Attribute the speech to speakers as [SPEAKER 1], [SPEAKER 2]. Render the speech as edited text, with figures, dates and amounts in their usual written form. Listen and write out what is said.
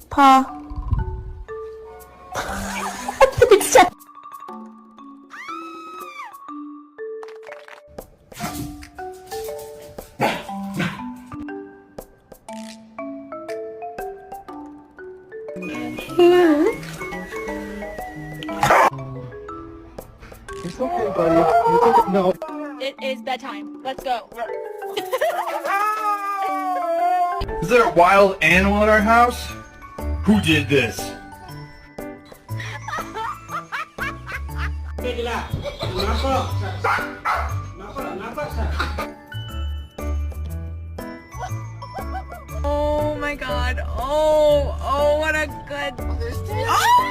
[SPEAKER 1] Pa.
[SPEAKER 2] It's okay, buddy. It's okay. No.
[SPEAKER 3] It is bedtime. Let's go.
[SPEAKER 4] Is there a wild animal in our house? Who did this?
[SPEAKER 3] Oh my god. Oh, what a good... Oh!